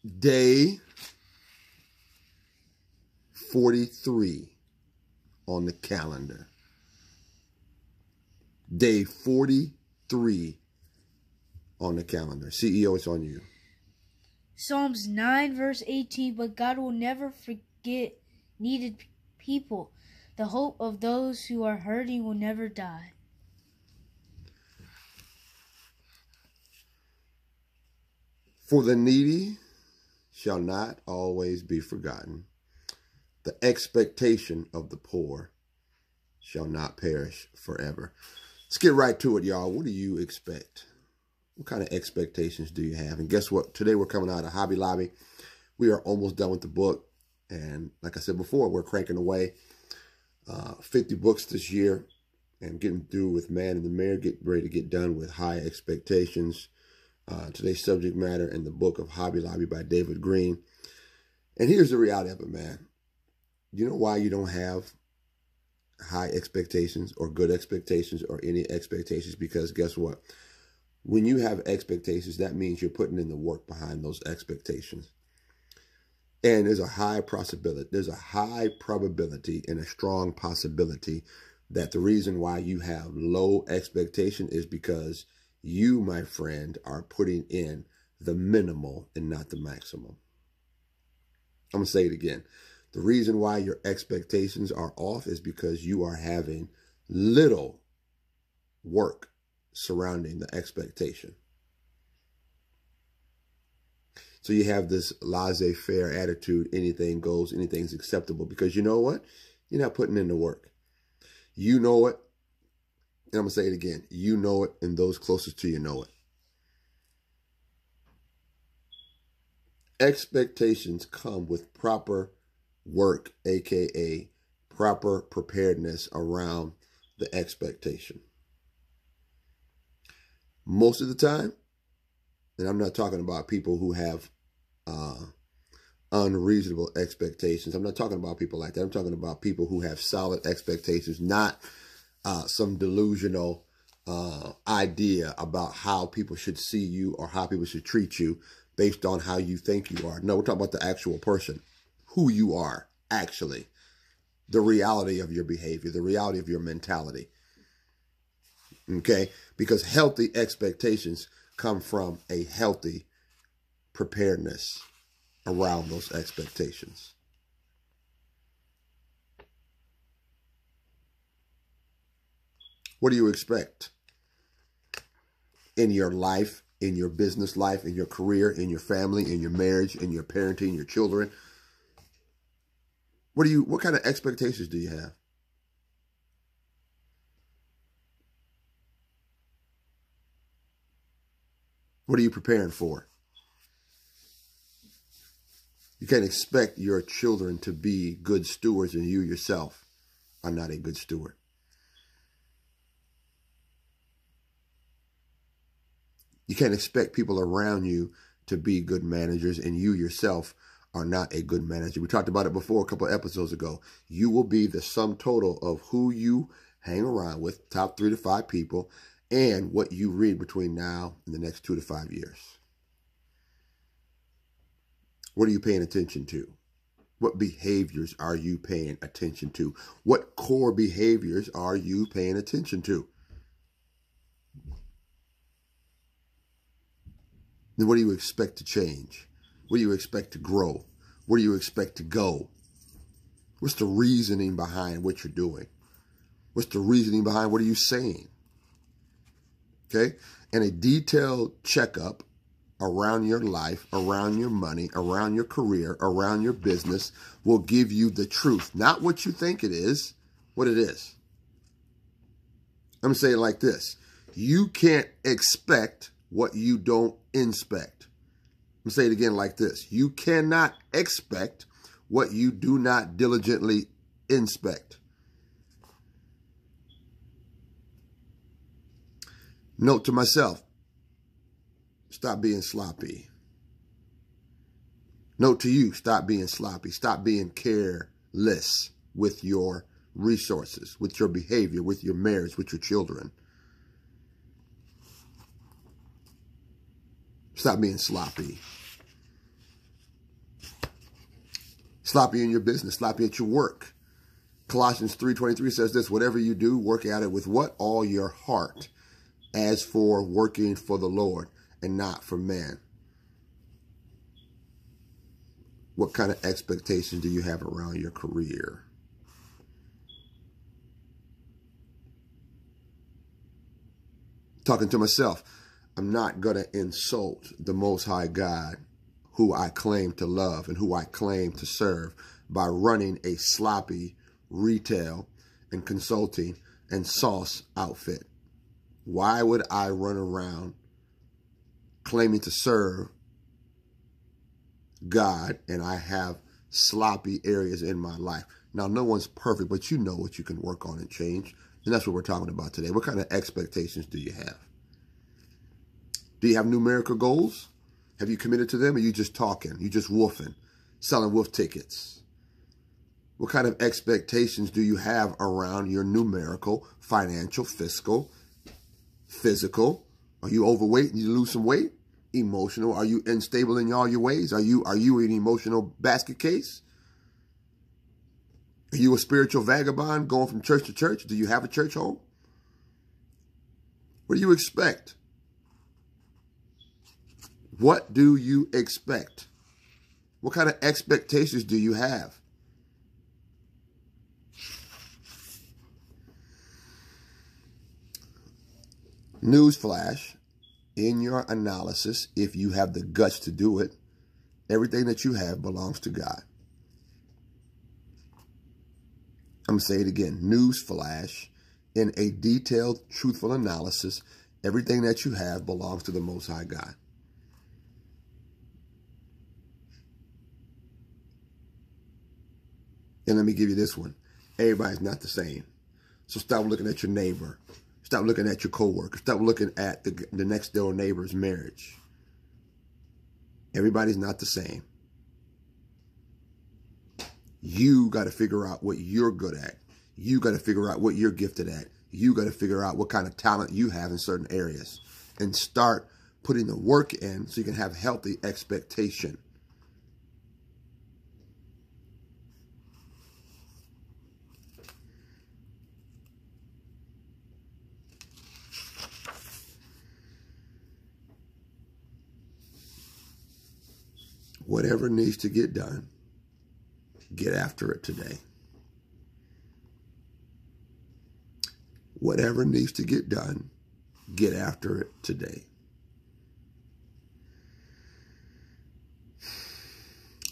Day 43 on the calendar. Day 43 on the calendar. CEO, it's on you. Psalms 9 verse 18, but God will never forget needed people. The hope of those who are hurting will never die. For the needy shall not always be forgotten. The expectation of the poor shall not perish forever. Let's get right to it, y'all. What do you expect? What kind of expectations do you have? And guess what? Today we're coming out of Hobby Lobby. We are almost done with the book. And like I said before, we're cranking away 50 books this year and getting through with Man in the Mirror. Get ready to get done with High Expectations. Today's subject matter in the book of Hobby Lobby by David Green. And here's the reality of it, man. You know why you don't have high expectations or good expectations or any expectations? Because guess what? When you have expectations, that means you're putting in the work behind those expectations. And there's a high probability and a strong possibility that the reason why you have low expectation is because you, my friend, are putting in the minimal and not the maximum. I'm going to say it again. The reason why your expectations are off is because you are having little work surrounding the expectation. So you have this laissez-faire attitude, anything goes, anything's acceptable, because you know what? You're not putting in the work. You know it, and I'm going to say it again. You know it, and those closest to you know it. Expectations come with proper work, aka proper preparedness around the expectation. Most of the time, and I'm not talking about people who have unreasonable expectations. I'm not talking about people like that. I'm talking about people who have solid expectations, not some delusional idea about how people should see you or how people should treat you based on how you think you are. No, we're talking about the actual person, who you are, actually, the reality of your behavior, the reality of your mentality. Okay? Because healthy expectations come from a healthy preparedness around those expectations. What do you expect in your life, in your business life, in your career, in your family, in your marriage, in your parenting, your children? What kind of expectations do you have? What are you preparing for? You can't expect your children to be good stewards and you yourself are not a good steward. You can't expect people around you to be good managers and you yourself are not a good manager. We talked about it before a couple of episodes ago. You will be the sum total of who you hang around with, top 3 to 5 people, and what you read between now and the next 2 to 5 years. What are you paying attention to? What behaviors are you paying attention to? What core behaviors are you paying attention to? Then what do you expect to change? What do you expect to grow? Where do you expect to go? What's the reasoning behind what you're doing? What's the reasoning behind what are you saying? Okay? And a detailed checkup around your life, around your money, around your career, around your business will give you the truth. Not what you think it is, what it is. I'm going to say it like this. You can't expect what you don't inspect. I'm going to say it again like this. You cannot expect what you do not diligently inspect. Note to myself, stop being sloppy. Note to you, stop being sloppy. Stop being careless with your resources, with your behavior, with your marriage, with your children. Stop being sloppy. Sloppy in your business, sloppy at your work. Colossians 3:23 says this, whatever you do, work at it with what? All your heart, as for working for the Lord and not for man. What kind of expectations do you have around your career? Talking to myself, I'm not going to insult the Most High God, who I claim to love and who I claim to serve, by running a sloppy retail and consulting and sauce outfit. Why would I run around claiming to serve God and I have sloppy areas in my life? Now, no one's perfect, but you know what you can work on and change. And that's what we're talking about today. What kind of expectations do you have? Do you have numerical goals? Have you committed to them, or are you just talking? You just woofing, selling wolf tickets? What kind of expectations do you have around your numerical, financial, fiscal, physical? Are you overweight and you lose some weight? Emotional. Are you unstable in all your ways? Are you an emotional basket case? Are you a spiritual vagabond going from church to church? Do you have a church home? What do you expect? What do you expect? What kind of expectations do you have? Newsflash, in your analysis, if you have the guts to do it, everything that you have belongs to God. I'm going to say it again. Newsflash, in a detailed, truthful analysis, everything that you have belongs to the Most High God. And let me give you this one. Everybody's not the same. So stop looking at your neighbor. Stop looking at your coworker. Stop looking at the next door neighbor's marriage. Everybody's not the same. You got to figure out what you're good at. You got to figure out what you're gifted at. You got to figure out what kind of talent you have in certain areas. And start putting the work in so you can have healthy expectation. Whatever needs to get done, get after it today. Whatever needs to get done, get after it today.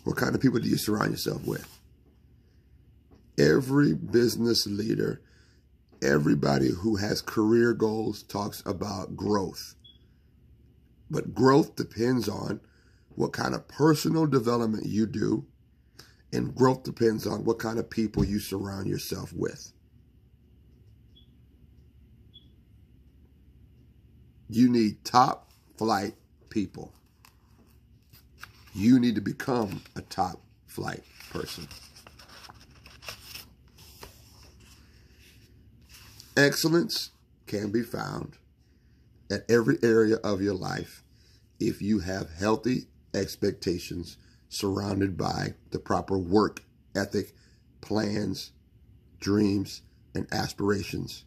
What kind of people do you surround yourself with? Every business leader, everybody who has career goals talks about growth. But growth depends on what kind of personal development you do, and growth depends on what kind of people you surround yourself with. You need top flight people. You need to become a top flight person. Excellence can be found at every area of your life if you have healthy expectations surrounded by the proper work ethic, plans, dreams, and aspirations,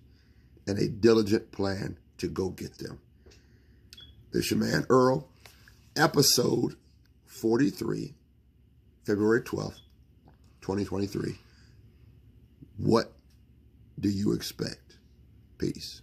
and a diligent plan to go get them. This is your man Earl, episode 43, February 12th, 2023. What do you expect? Peace.